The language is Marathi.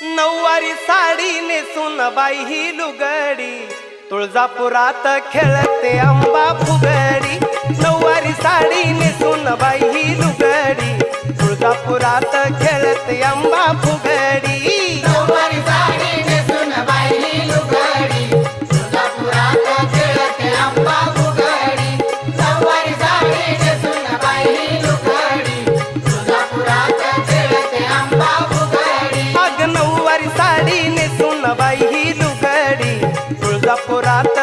नऊवारी साडी नेसून बाई ही लुगडी, तुळजापुरात खेळते अंबा फुगडी। नऊवारी साडी नेसून बाई ही लुगडी, तुळजापुरात खेळते अंबा फुगडी। नऊवारी साडी नेसून बाई ही लुगडी, तुळजापुरात खेळते अंबा फुगडी। नऊवारी साडी नेसून बाई ही लुगडी, तुळजापुरात खेळते अंबा फुगडी। अग नऊवारी साडी नेसून बाई ही लुगडी, तुळजापुरात